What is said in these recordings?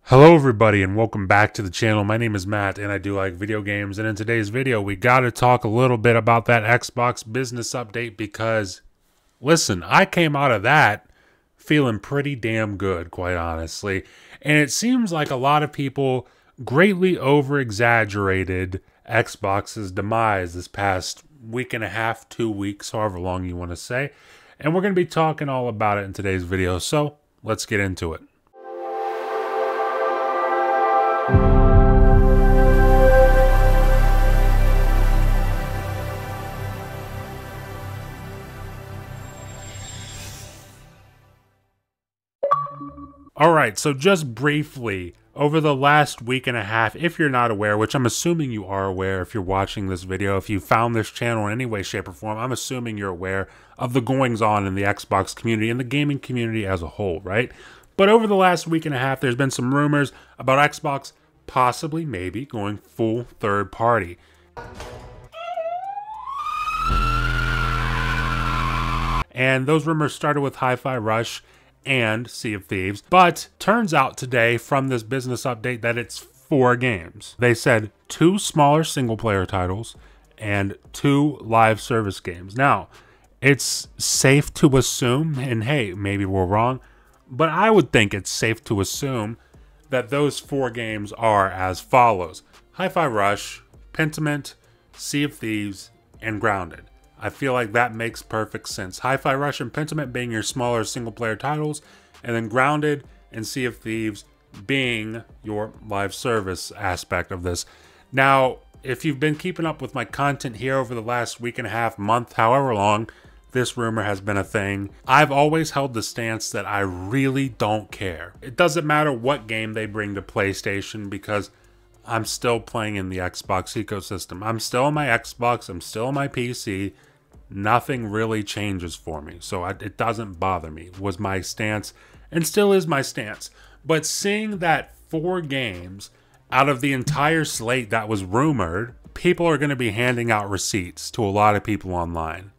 Hello everybody and welcome back to the channel. My name is Matt and I do like video games, and in today's video we got to talk a little bit about that Xbox business update because listen, I came out of that feeling pretty damn good, quite honestly, and it seems like a lot of people greatly over-exaggerated Xbox's demise this past week and a half, 2 weeks, however long you want to say, and we're going to be talking all about it in today's video, so let's get into it. Alright, so just briefly, over the last week and a half, if you're not aware, which I'm assuming you are aware if you're watching this video, if you found this channel in any way, shape, or form, I'm assuming you're aware of the goings-on in the Xbox community and the gaming community as a whole, right? But over the last week and a half, there's been some rumors about Xbox possibly, maybe, going full third party. And those rumors started with Hi-Fi Rush and Sea of Thieves, but turns out today from this business update that it's 4 games. They said 2 smaller single-player titles and 2 live service games. Now, it's safe to assume, and hey, maybe we're wrong, but I would think it's safe to assume that those 4 games are as follows: Hi-Fi Rush, Pentiment, Sea of Thieves, and Grounded. I feel like that makes perfect sense. Hi-Fi Rush and Pentiment being your smaller single-player titles, and then Grounded and Sea of Thieves being your live service aspect of this. Now, if you've been keeping up with my content here over the last week and a half, month, however long this rumor has been a thing, I've always held the stance that I really don't care. It doesn't matter what game they bring to PlayStation because I'm still playing in the Xbox ecosystem. I'm still on my Xbox, I'm still on my PC. Nothing really changes for me, so it doesn't bother me, was my stance, and still is my stance. But seeing that 4 games out of the entire slate that was rumored, people are going to be handing out receipts to a lot of people online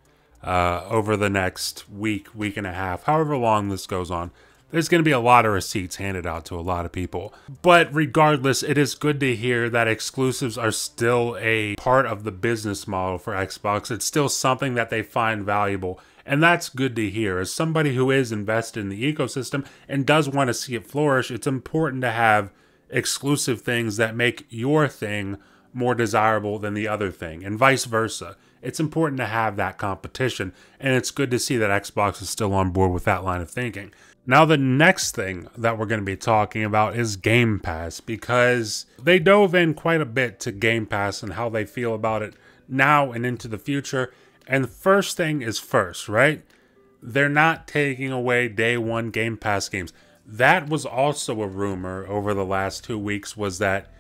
over the next week, week and a half, however long this goes on. There's going to be a lot of receipts handed out to a lot of people. But regardless, it is good to hear that exclusives are still a part of the business model for Xbox. It's still something that they find valuable. And that's good to hear. As somebody who is invested in the ecosystem and does want to see it flourish, it's important to have exclusive things that make your thing more desirable than the other thing, and vice versa. It's important to have that competition, and it's good to see that Xbox is still on board with that line of thinking. Now, the next thing that we're going to be talking about is Game Pass, because they dove in quite a bit to Game Pass and how they feel about it now and into the future. And the first thing is first, right? They're not taking away day one Game Pass games. That was also a rumor over the last 2 weeks, was that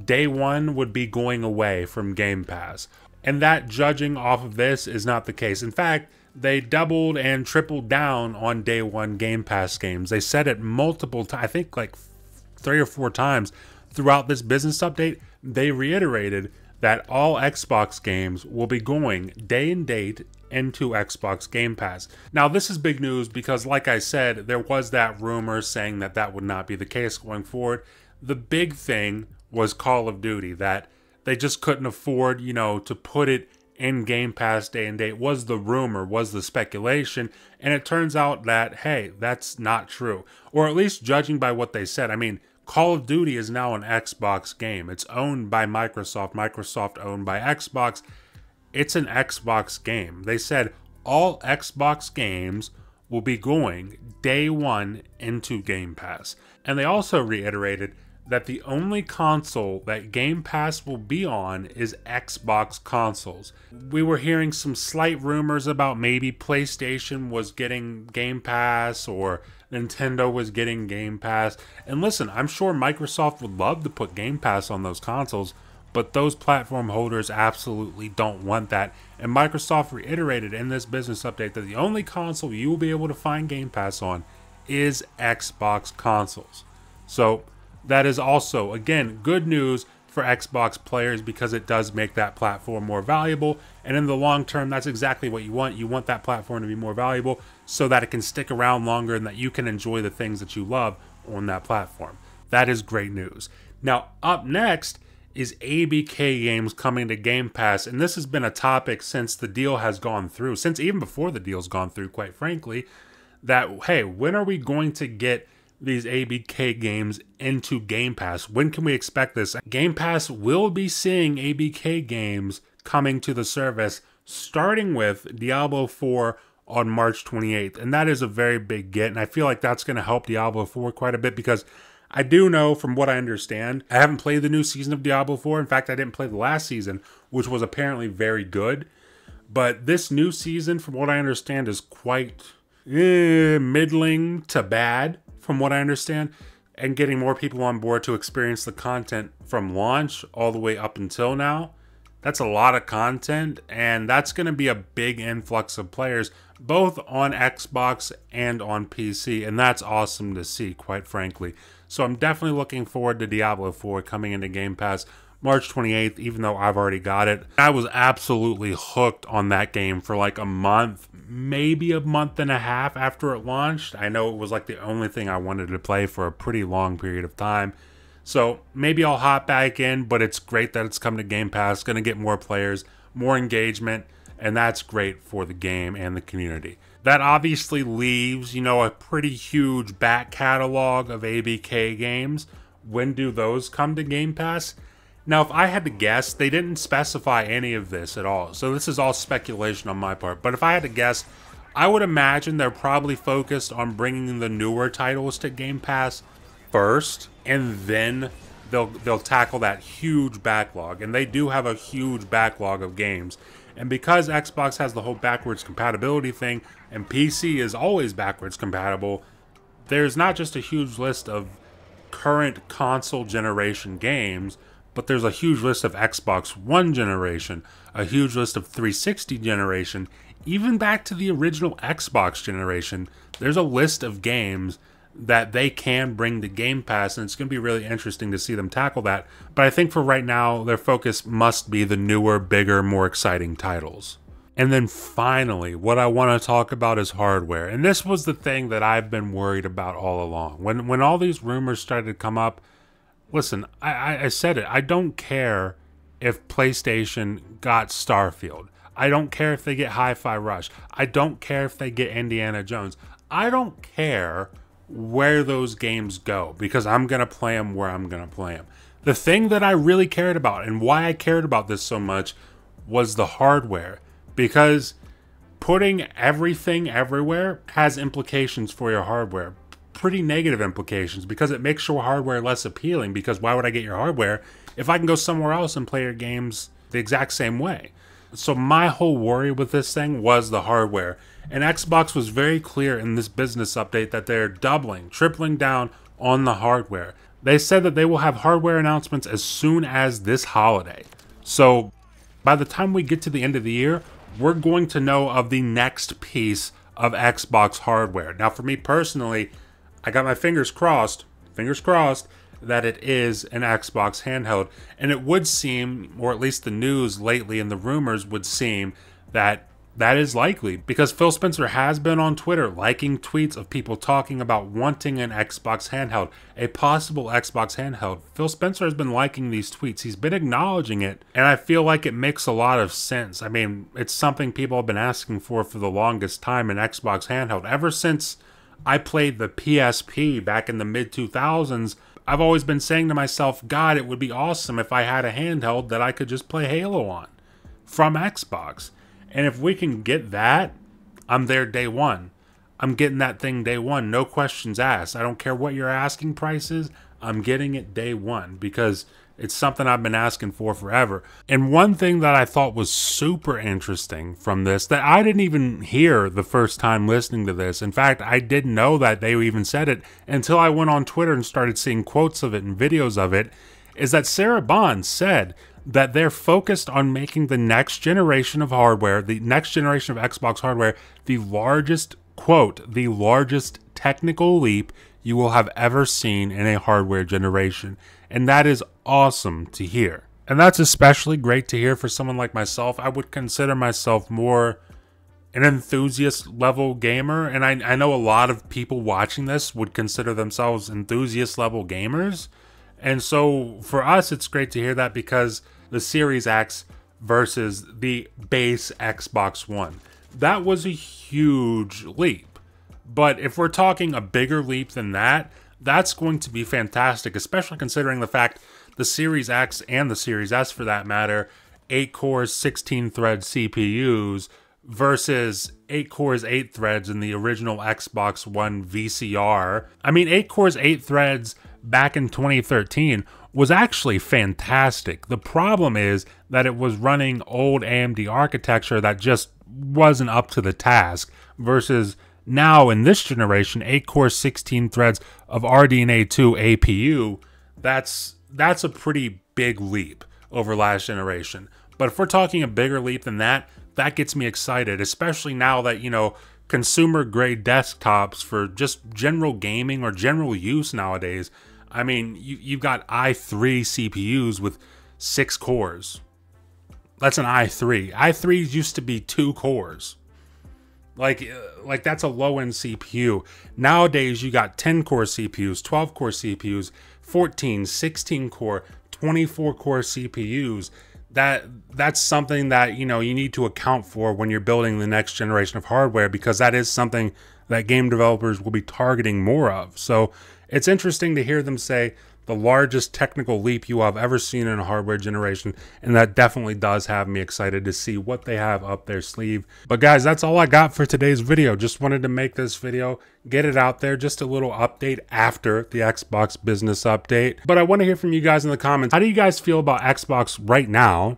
day one would be going away from Game Pass. And that, judging off of this, is not the case. In fact, they doubled and tripled down on day one Game Pass games. They said it multiple times, I think like 3 or 4 times throughout this business update. They reiterated that all Xbox games will be going day and date into Xbox Game Pass. Now, this is big news because, like I said, there was that rumor saying that that would not be the case going forward. The big thing was Call of Duty, that they just couldn't afford, you know, to put it in Game Pass day and date, was the rumor, was the speculation, and it turns out that, hey, that's not true. Or at least judging by what they said. I mean, Call of Duty is now an Xbox game. It's owned by Microsoft. Microsoft owned by Xbox. It's an Xbox game. They said all Xbox games will be going day one into Game Pass. And they also reiterated that the only console that Game Pass will be on is Xbox consoles. We were hearing some slight rumors about maybe PlayStation was getting Game Pass or Nintendo was getting Game Pass. And listen, I'm sure Microsoft would love to put Game Pass on those consoles, but those platform holders absolutely don't want that. And Microsoft reiterated in this business update that the only console you will be able to find Game Pass on is Xbox consoles. So that is also, again, good news for Xbox players because it does make that platform more valuable. And in the long term, that's exactly what you want. You want that platform to be more valuable so that it can stick around longer and that you can enjoy the things that you love on that platform. That is great news. Now, up next is ABK games coming to Game Pass, and this has been a topic since the deal has gone through, since even before the deal's gone through, quite frankly, that, hey, when are we going to get these ABK games into Game Pass? When can we expect this? Game Pass will be seeing ABK games coming to the service, starting with Diablo 4 on March 28th, and that is a very big get, and I feel like that's going to help Diablo 4 quite a bit, because I do know, from what I understand, I haven't played the new season of Diablo 4. In fact, I didn't play the last season, which was apparently very good, but this new season, from what I understand, is quite middling to bad, from what I understand, and getting more people on board to experience the content from launch all the way up until now. That's a lot of content, and that's going to be a big influx of players, both on Xbox and on PC, and that's awesome to see, quite frankly. So I'm definitely looking forward to Diablo 4 coming into Game Pass March 28th, even though I've already got it. I was absolutely hooked on that game for like a month, maybe a month and a half after it launched. I know it was like the only thing I wanted to play for a pretty long period of time. So maybe I'll hop back in, but it's great that it's coming to Game Pass. Going to get more players, more engagement, and that's great for the game and the community. That obviously leaves, you know, a pretty huge back catalog of ABK games. When do those come to Game Pass? Now, if I had to guess, they didn't specify any of this at all, so this is all speculation on my part. But if I had to guess, I would imagine they're probably focused on bringing the newer titles to Game Pass first, and then they'll tackle that huge backlog. And they do have a huge backlog of games. And because Xbox has the whole backwards compatibility thing, and PC is always backwards compatible, there's not just a huge list of current console generation games, but there's a huge list of Xbox One generation, a huge list of 360 generation, even back to the original Xbox generation. There's a list of games that they can bring to Game Pass, and it's going to be really interesting to see them tackle that. But I think for right now, their focus must be the newer, bigger, more exciting titles. And then finally, what I want to talk about is hardware. And this was the thing that I've been worried about all along. When all these rumors started to come up, listen, I said it. I don't care if PlayStation got Starfield. I don't care if they get Hi-Fi Rush. I don't care if they get Indiana Jones. I don't care where those games go, because I'm going to play them where I'm going to play them. The thing that I really cared about, and why I cared about this so much, was the hardware. Because putting everything everywhere has implications for your hardware. Pretty negative implications, because it makes your hardware less appealing, because why would I get your hardware if I can go somewhere else and play your games the exact same way? So my whole worry with this thing was the hardware. And Xbox was very clear in this business update that they're doubling, tripling down on the hardware. They said that they will have hardware announcements as soon as this holiday. So by the time we get to the end of the year, we're going to know of the next piece of Xbox hardware. Now, for me personally, I got my fingers crossed, that it is an Xbox handheld. And it would seem, or at least the news lately and the rumors would seem, that that is likely, because Phil Spencer has been on Twitter liking tweets of people talking about wanting an Xbox handheld, a possible Xbox handheld. Phil Spencer has been liking these tweets. He's been acknowledging it, and I feel like it makes a lot of sense. I mean, it's something people have been asking for the longest time, an Xbox handheld. Ever since I played the PSP back in the mid-2000s, I've always been saying to myself, God, it would be awesome if I had a handheld that I could just play Halo on from Xbox. And if we can get that, I'm there day one. I'm getting that thing day one, no questions asked. I don't care what your asking price is, I'm getting it day one, because it's something I've been asking for forever. And one thing that I thought was super interesting from this, that I didn't even hear the first time listening to this. In fact, I didn't know that they even said it until I went on Twitter and started seeing quotes of it and videos of it, is that Sarah Bond said that they're focused on making the next generation of hardware, the next generation of Xbox hardware, the largest, quote, the largest technical leap you will have ever seen in a hardware generation. And that is awesome to hear. And that's especially great to hear for someone like myself. I would consider myself more an enthusiast level gamer, and I know a lot of people watching this would consider themselves enthusiast level gamers. And so for us, it's great to hear that, because the Series X versus the base Xbox One, that was a huge leap. But if we're talking a bigger leap than that, that's going to be fantastic, especially considering the fact the Series X and the Series S, for that matter, 8 cores, 16 thread CPUs versus 8 cores, 8 threads in the original Xbox One VCR. I mean, 8 cores, 8 threads back in 2013 was actually fantastic. The problem is that it was running old AMD architecture that just wasn't up to the task, versus now in this generation, 8 cores, 16 threads of RDNA 2 APU. That's a pretty big leap over last generation. But if we're talking a bigger leap than that, that gets me excited, especially now that, you know, consumer grade desktops for just general gaming or general use nowadays, I mean, you've got i3 CPUs with 6 cores. That's an i3. i3s used to be 2 cores. Like that's a low-end CPU. Nowadays, you got 10-core CPUs, 12-core CPUs, 14, 16-core, 24-core CPUs. That's something that, you know, you need to account for when you're building the next generation of hardware, because that is something that game developers will be targeting more of. So it's interesting to hear them say the largest technical leap you have ever seen in a hardware generation, and that definitely does have me excited to see what they have up their sleeve. But guys, that's all I got for today's video. Just wanted to make this video, get it out there, just a little update after the Xbox business update. But I want to hear from you guys in the comments. How do you guys feel about Xbox right now,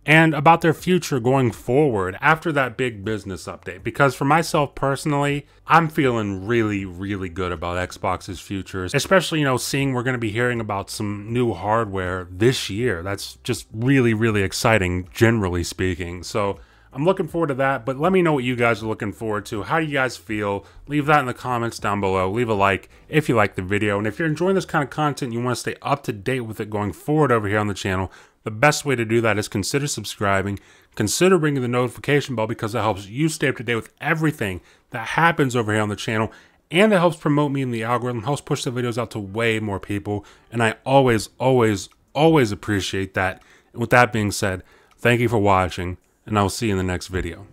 and about their future going forward after that big business update? Because for myself personally, I'm feeling really, really good about Xbox's future, especially, you know, seeing we're going to be hearing about some new hardware this year. That's just really, really exciting, generally speaking. So I'm looking forward to that, but let me know what you guys are looking forward to. How do you guys feel? Leave that in the comments down below. Leave a like if you like the video, and if you're enjoying this kind of content, you want to stay up to date with it going forward over here on the channel, the best way to do that is consider subscribing, consider ringing the notification bell, because it helps you stay up to date with everything that happens over here on the channel, and it helps promote me in the algorithm, helps push the videos out to way more people, and I always, always, always appreciate that. And with that being said, thank you for watching, and I will see you in the next video.